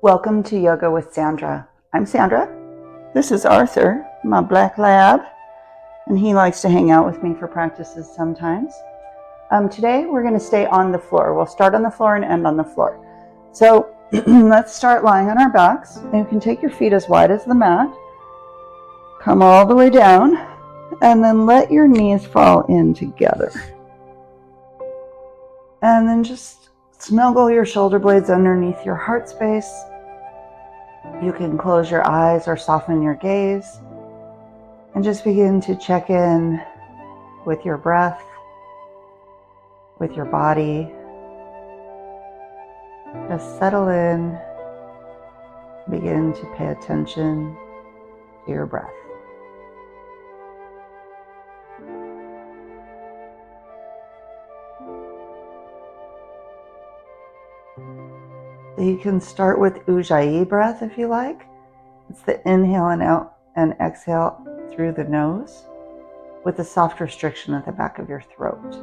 Welcome to Yoga with Sandra. I'm Sandra. This is Arthur, my black lab, and he likes to hang out with me for practices sometimes. Today we're going to stay on the floor. We'll start on the floor and end on the floor. So let's start lying on our backs. And you can take your feet as wide as the mat. Come all the way down, and then let your knees fall in together. And then just snuggle your shoulder blades underneath your heart space. You can close your eyes or soften your gaze and just begin to check in with your breath, with your body. Just settle in, begin to pay attention to your breath. So you can start with Ujjayi breath if you like. It's the inhale and out and exhale through the nose with a soft restriction at the back of your throat.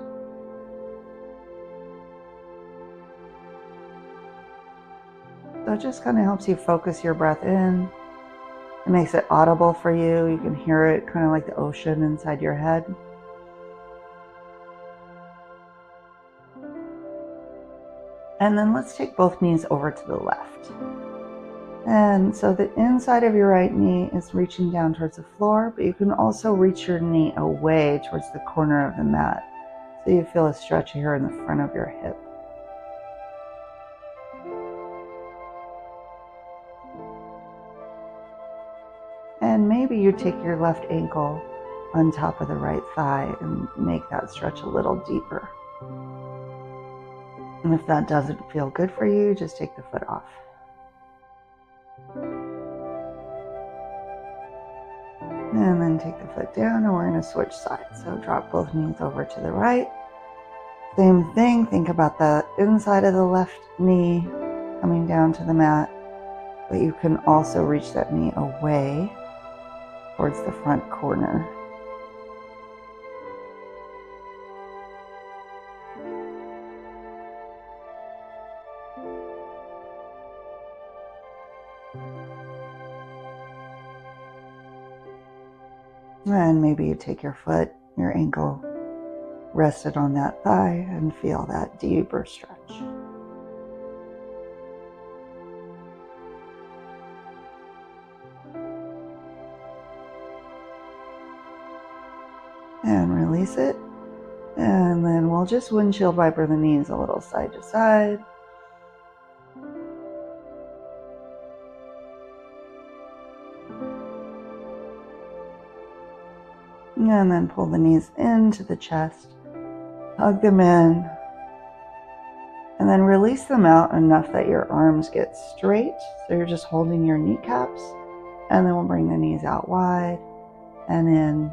So it just kind of helps you focus your breath in. It makes it audible for you. You can hear it kind of like the ocean inside your head. And then let's take both knees over to the left. And so the inside of your right knee is reaching down towards the floor, but you can also reach your knee away towards the corner of the mat. So you feel a stretch here in the front of your hip. And maybe you take your left ankle on top of the right thigh and make that stretch a little deeper. And if that doesn't feel good for you, just take the foot off. And then take the foot down, and we're going to switch sides. So drop both knees over to the right. Same thing, think about the inside of the left knee coming down to the mat, but you can also reach that knee away towards the front corner. And maybe you take your foot, your ankle rested on that thigh, and feel that deeper stretch. And release it. And then we'll just windshield wiper the knees a little side to side. And then pull the knees into the chest, hug them in, and then release them out enough that your arms get straight. So you're just holding your kneecaps, and then we'll bring the knees out wide and in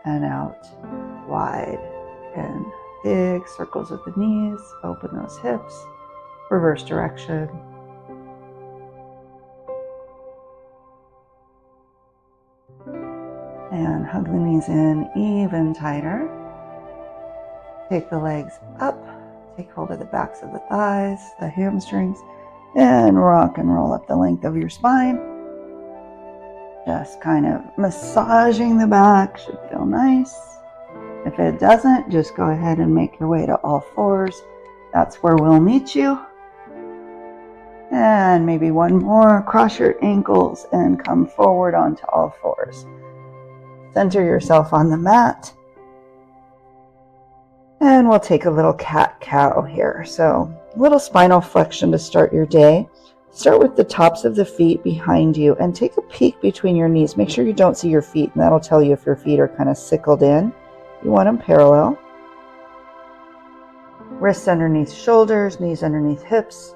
and out wide. And big circles with the knees, open those hips, reverse direction. And hug the knees in even tighter. Take the legs up. Take hold of the backs of the thighs, the hamstrings, and rock and roll up the length of your spine. Just kind of massaging the back. Should feel nice. If it doesn't, just go ahead and make your way to all fours. That's where we'll meet you. And maybe one more. Cross your ankles and come forward onto all fours. Center yourself on the mat. And we'll take a little cat-cow here. So a little spinal flexion to start your day. Start with the tops of the feet behind you and take a peek between your knees. Make sure you don't see your feet, and that'll tell you if your feet are kind of sickled in. You want them parallel. Wrists underneath shoulders, knees underneath hips.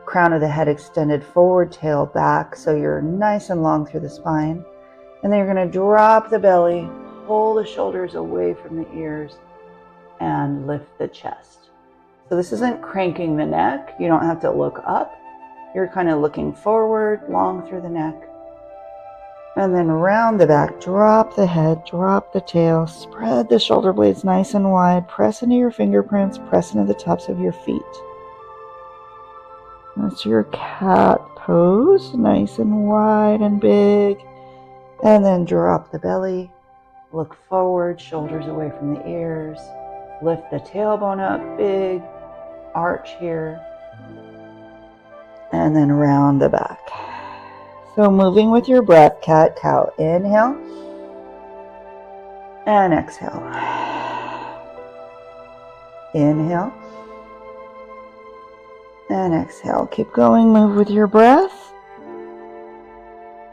Crown of the head extended forward, tail back, so you're nice and long through the spine. And then you're going to drop the belly, pull the shoulders away from the ears, and lift the chest. So this isn't cranking the neck. You don't have to look up. You're kind of looking forward, long through the neck. And then round the back, drop the head, drop the tail, spread the shoulder blades nice and wide, press into your fingerprints, press into the tops of your feet. That's your cat pose, nice and wide and big. And then drop the belly, look forward, shoulders away from the ears. Lift the tailbone up, big arch here. And then round the back. So moving with your breath, cat, cow. Inhale and exhale. Inhale and exhale. Keep going, move with your breath.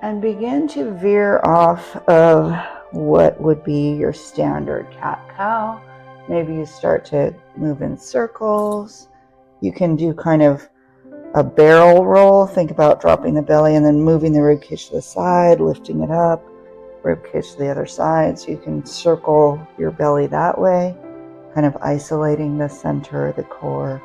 And begin to veer off of what would be your standard cat-cow. Maybe you start to move in circles. You can do kind of a barrel roll. Think about dropping the belly and then moving the ribcage to the side, lifting it up, ribcage to the other side. So you can circle your belly that way, kind of isolating the center, the core.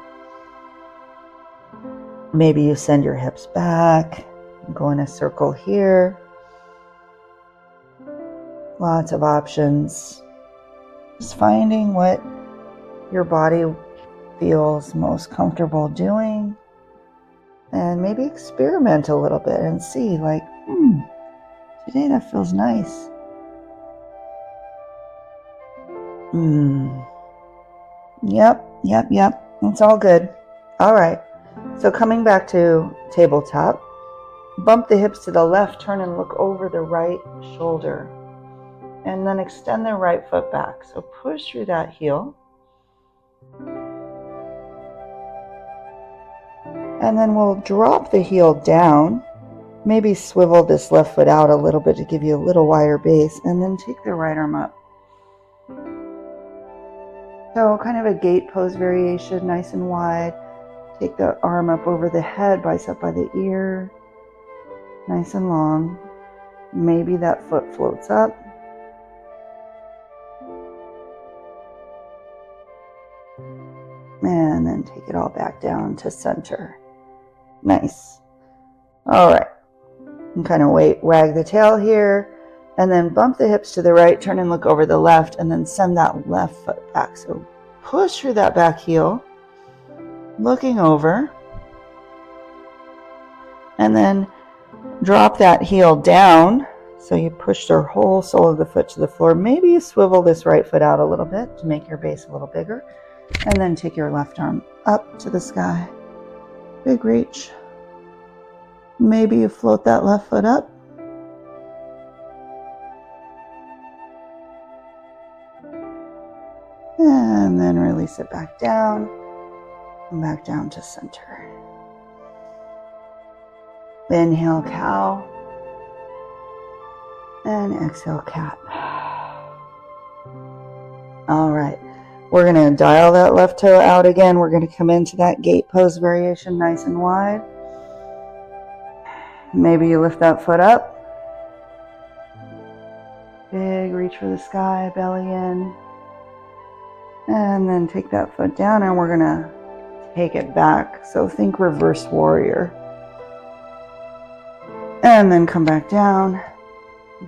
Maybe you send your hips back, go in a circle here. Lots of options. Just finding what your body feels most comfortable doing. And maybe experiment a little bit and see, like, today that feels nice. Yep. It's all good. All right. So coming back to tabletop, bump the hips to the left, turn and look over the right shoulder. And then extend the right foot back. So push through that heel. And then we'll drop the heel down. Maybe swivel this left foot out a little bit to give you a little wider base. And then take the right arm up. So kind of a gate pose variation, nice and wide. Take the arm up over the head, bicep by the ear. Nice and long. Maybe that foot floats up. And then take it all back down to center. Nice. All right. And kind of wag the tail here. And then bump the hips to the right, turn and look over the left, and then send that left foot back. So push through that back heel, looking over. And then drop that heel down. So you push the whole sole of the foot to the floor. Maybe you swivel this right foot out a little bit to make your base a little bigger. And then take your left arm up to the sky. Big reach. Maybe you float that left foot up. And then release it back down. And back down to center. Inhale, cow. And exhale, cat. All right. We're going to dial that left toe out again. We're going to come into that gate pose variation nice and wide. Maybe you lift that foot up. Big reach for the sky, belly in. And then take that foot down and we're going to take it back. So think reverse warrior. And then come back down.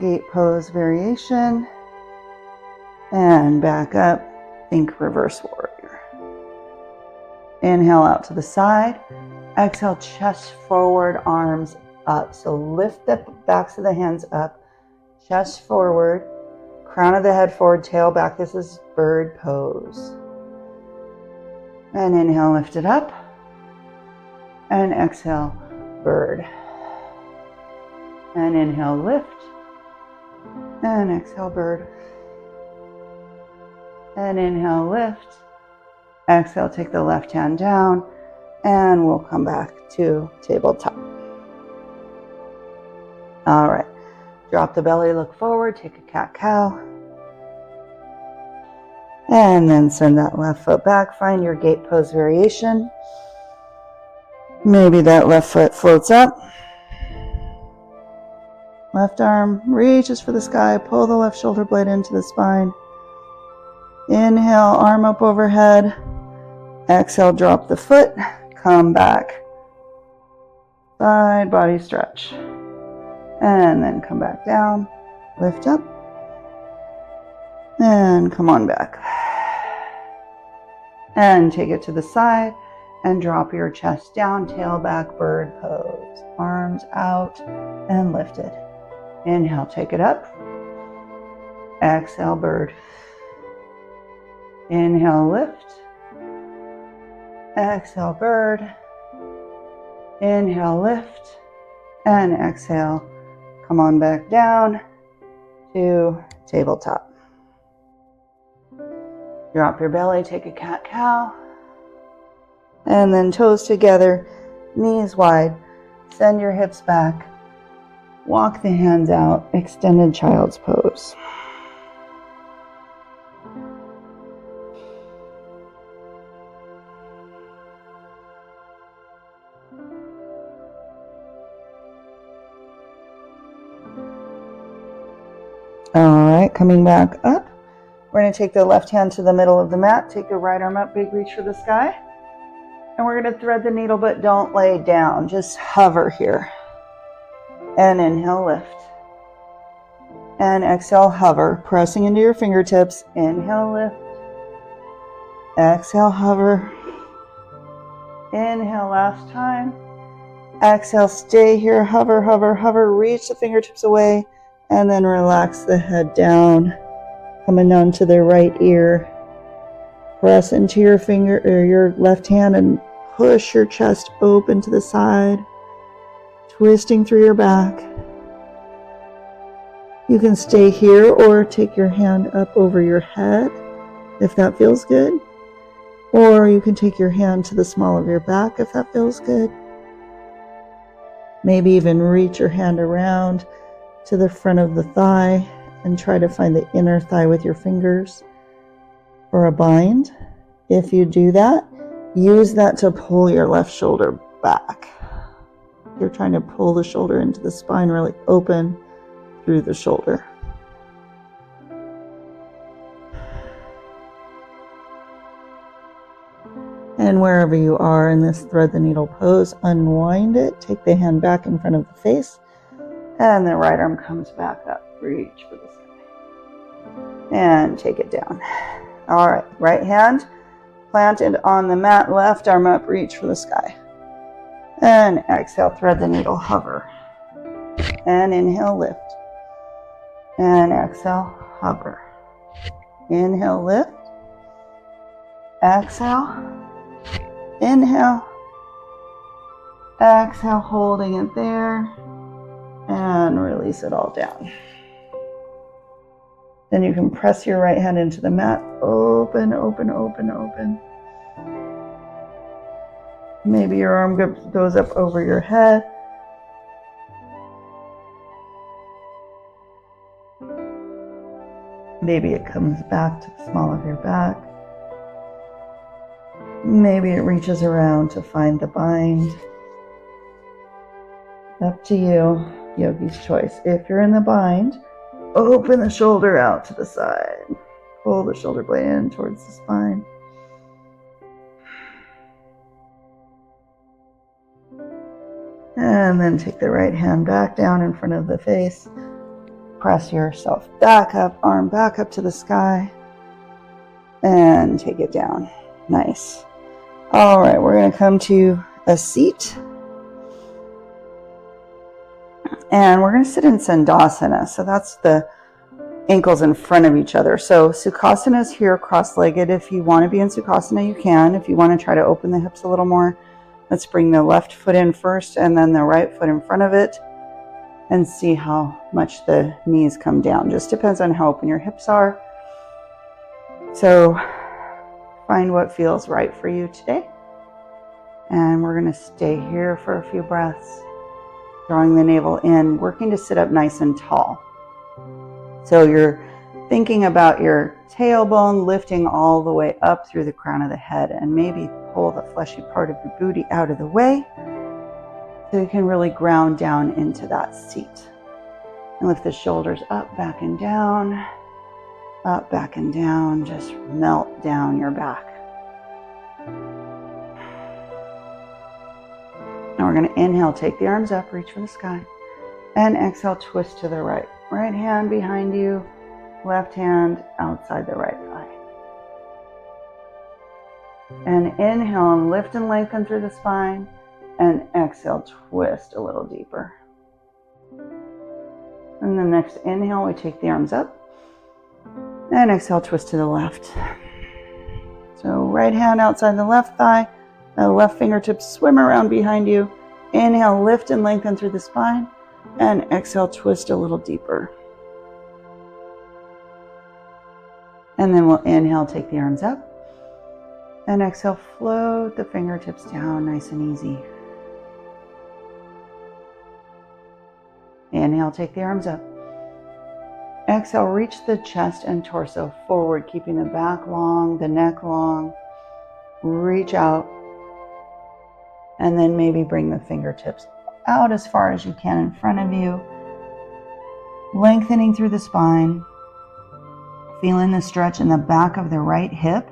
Gate pose variation. And back up. Think reverse warrior. Inhale out to the side. Exhale, chest forward, arms up. So lift the backs of the hands up. Chest forward. Crown of the head forward, tail back. This is bird pose. And inhale, lift it up. And exhale, bird. And inhale, lift. And exhale, bird. And inhale, lift. Exhale, take the left hand down. And we'll come back to tabletop. All right. Drop the belly, look forward, take a cat-cow. And then send that left foot back. Find your gate pose variation. Maybe that left foot floats up. Left arm reaches for the sky. Pull the left shoulder blade into the spine. Inhale, arm up overhead. Exhale, drop the foot. Come back. Side body stretch. And then come back down. Lift up. And come on back. And take it to the side. And drop your chest down, tailback bird pose. Arms out and lifted. Inhale, take it up. Exhale, bird. Inhale, lift. Exhale, bird. Inhale, lift. And exhale, come on back down to tabletop. Drop your belly, take a cat-cow. And then toes together, knees wide. Send your hips back. Walk the hands out, extended child's pose. All right, coming back up. We're going to take the left hand to the middle of the mat. Take the right arm up, big reach for the sky. And we're going to thread the needle, but don't lay down. Just hover here. And inhale, lift. And exhale, hover. Pressing into your fingertips. Inhale, lift. Exhale, hover. Inhale, last time. Exhale, stay here. Hover, hover, hover. Reach the fingertips away. And then relax the head down. Coming down to the right ear. Press into your finger or your left hand and push your chest open to the side. Twisting through your back. You can stay here or take your hand up over your head if that feels good. Or you can take your hand to the small of your back if that feels good. Maybe even reach your hand around to the front of the thigh and try to find the inner thigh with your fingers for a bind. If you do that, use that to pull your left shoulder back. You're trying to pull the shoulder into the spine, really open through the shoulder. And wherever you are in this thread the needle pose, unwind it. Take the hand back in front of the face. And the right arm comes back up. Reach for the sky. And take it down. All right, right hand planted on the mat, left arm up, reach for the sky. And exhale, thread the needle, hover. And inhale, lift. And exhale, hover. Inhale, lift. Exhale. Inhale. Exhale, holding it there. And release it all down. Then you can press your right hand into the mat. Open, open, open, open. Maybe your arm goes up over your head. Maybe it comes back to the small of your back. Maybe it reaches around to find the bind. Up to you, yogi's choice. If you're in the bind, open the shoulder out to the side. Pull the shoulder blade in towards the spine. And then take the right hand back down in front of the face. Press yourself back up, arm back up to the sky. And take it down. Nice. All right, we're going to come to a seat. And we're going to sit in Sandasana. So that's the ankles in front of each other. So Sukhasana is here, cross-legged. If you want to be in Sukhasana, you can. If you want to try to open the hips a little more, let's bring the left foot in first and then the right foot in front of it and see how much the knees come down. Just depends on how open your hips are. So find what feels right for you today. And we're going to stay here for a few breaths. Drawing the navel in, working to sit up nice and tall. So you're thinking about your tailbone lifting all the way up through the crown of the head, and maybe pull the fleshy part of your booty out of the way so you can really ground down into that seat. And lift the shoulders up, back and down, up, back and down. Just melt down your back. Now we're going to inhale, take the arms up, reach for the sky. And exhale, twist to the right. Right hand behind you, left hand outside the right thigh. And inhale and lift and lengthen through the spine. And exhale, twist a little deeper. And the next inhale, we take the arms up. And exhale, twist to the left. So right hand outside the left thigh. The left fingertips swim around behind you. Inhale, lift and lengthen through the spine. And exhale, twist a little deeper. And then we'll inhale, take the arms up. And exhale, float the fingertips down, nice and easy. Inhale, take the arms up. Exhale, reach the chest and torso forward, keeping the back long, the neck long. Reach out. And then maybe bring the fingertips out as far as you can in front of you. Lengthening through the spine. Feeling the stretch in the back of the right hip.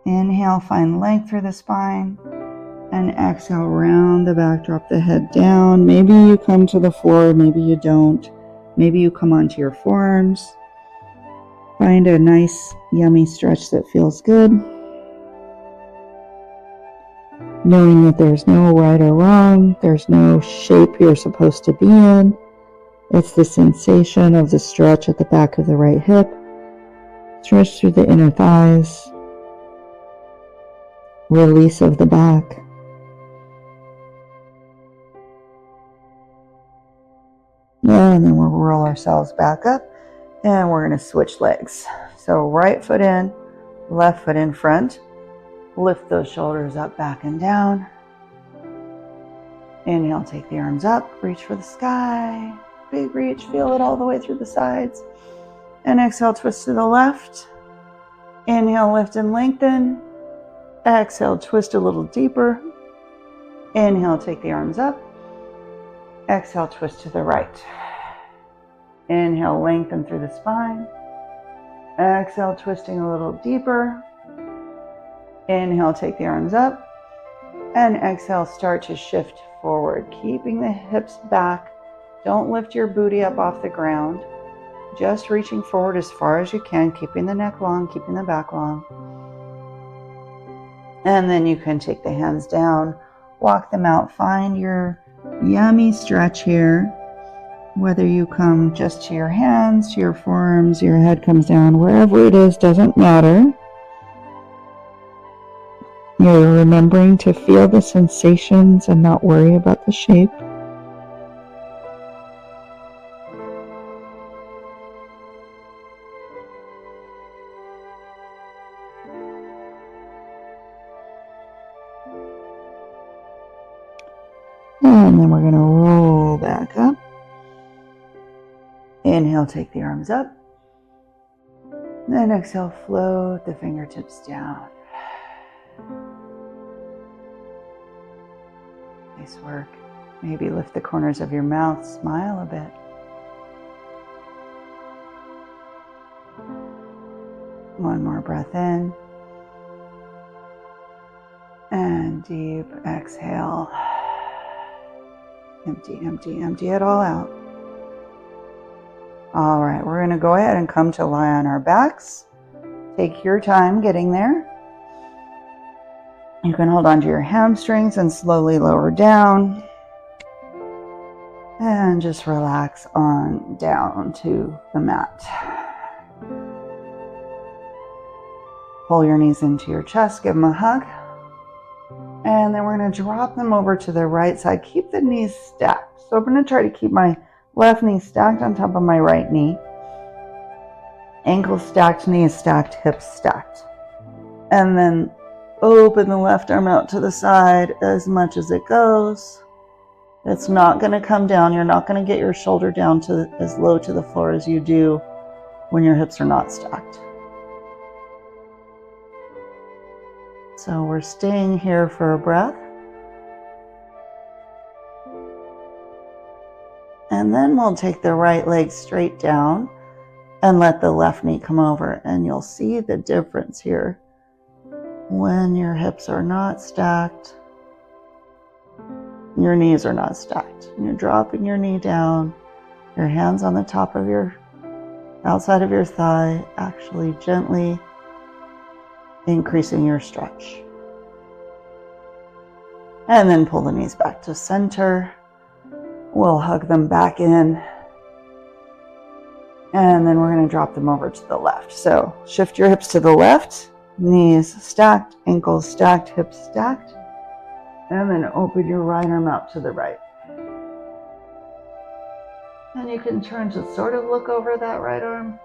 Inhale, find length through the spine. And exhale, round the back, drop the head down. Maybe you come to the floor, maybe you don't. Maybe you come onto your forearms. Find a nice, yummy stretch that feels good. Knowing that there's no right or wrong, there's no shape you're supposed to be in. It's the sensation of the stretch at the back of the right hip. Stretch through the inner thighs. Release of the back. And then we'll roll ourselves back up and we're going to switch legs. So right foot in, left foot in front. Lift those shoulders up, back and down. Inhale, take the arms up, reach for the sky. Big reach, feel it all the way through the sides. And exhale, twist to the left. Inhale, lift and lengthen. Exhale, twist a little deeper. Inhale, take the arms up. Exhale, twist to the right. Inhale, lengthen through the spine. Exhale, twisting a little deeper. Inhale, take the arms up. And exhale, start to shift forward, keeping the hips back. Don't lift your booty up off the ground. Just reaching forward as far as you can, keeping the neck long, keeping the back long. And then you can take the hands down, walk them out, find your yummy stretch here. Whether you come just to your hands, to your forearms, your head comes down, wherever it is, doesn't matter. You're remembering to feel the sensations and not worry about the shape. And then we're going to roll back up. Inhale, take the arms up. Then exhale, float the fingertips down. Nice work. Maybe lift the corners of your mouth, smile a bit. One more breath in. And deep exhale. Empty, empty, empty it all out. All right, we're going to go ahead and come to lie on our backs. Take your time getting there. You can hold onto your hamstrings and slowly lower down. And just relax on down to the mat. Pull your knees into your chest, give them a hug. And then we're going to drop them over to the right side. Keep the knees stacked. So I'm going to try to keep my left knee stacked on top of my right knee. Ankles stacked, knees stacked, hips stacked. And then open the left arm out to the side as much as it goes. It's not going to come down. You're not going to get your shoulder down to as low to the floor as you do when your hips are not stacked. So we're staying here for a breath. And then we'll take the right leg straight down and let the left knee come over. And you'll see the difference here. When your hips are not stacked, your knees are not stacked. You're dropping your knee down, your hands on the top of your, outside of your thigh, actually gently increasing your stretch. And then pull the knees back to center. We'll hug them back in. And then we're going to drop them over to the left. So shift your hips to the left, knees stacked, ankles stacked, hips stacked. And then open your right arm out to the right. And you can turn to sort of look over that right arm.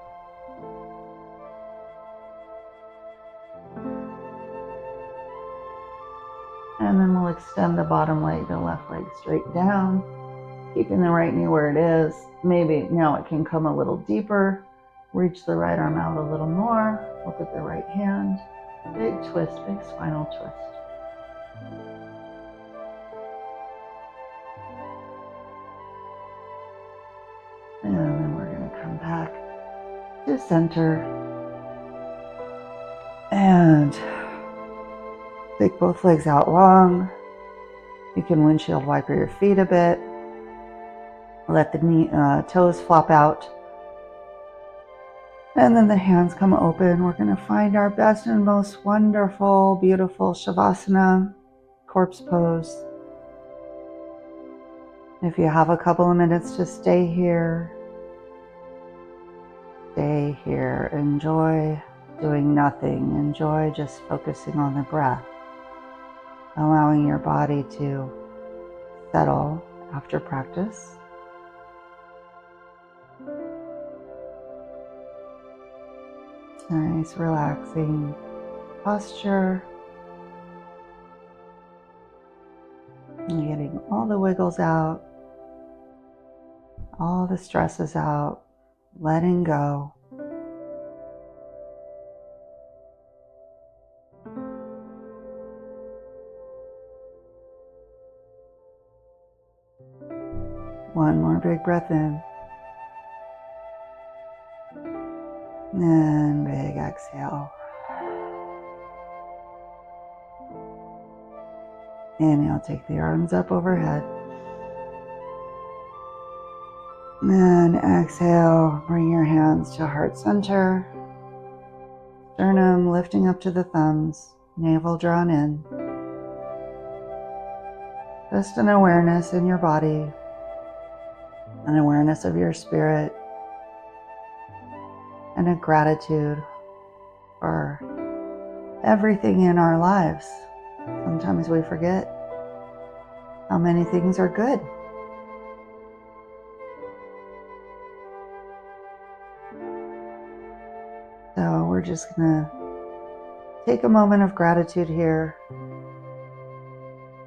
And then we'll extend the bottom leg, the left leg straight down, keeping the right knee where it is. Maybe now it can come a little deeper. Reach the right arm out a little more. Look at the right hand. Big twist, big spinal twist. And then we're going to come back to center. And take both legs out long. You can windshield wiper your feet a bit. Let the toes flop out. And then the hands come open. We're going to find our best and most wonderful, beautiful Shavasana, corpse pose. If you have a couple of minutes to stay here, enjoy doing nothing. Enjoy just focusing on the breath, allowing your body to settle after practice. Nice, relaxing posture. And getting all the wiggles out, all the stresses out, letting go. One more big breath in. And big exhale. Inhale, take the arms up overhead. And exhale, bring your hands to heart center. Sternum lifting up to the thumbs, navel drawn in. Just an awareness in your body, an awareness of your spirit, and a gratitude for everything in our lives. Sometimes we forget how many things are good. So we're just gonna take a moment of gratitude here.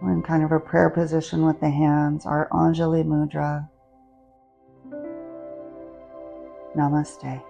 We're in kind of a prayer position with the hands, our Anjali Mudra. Namaste.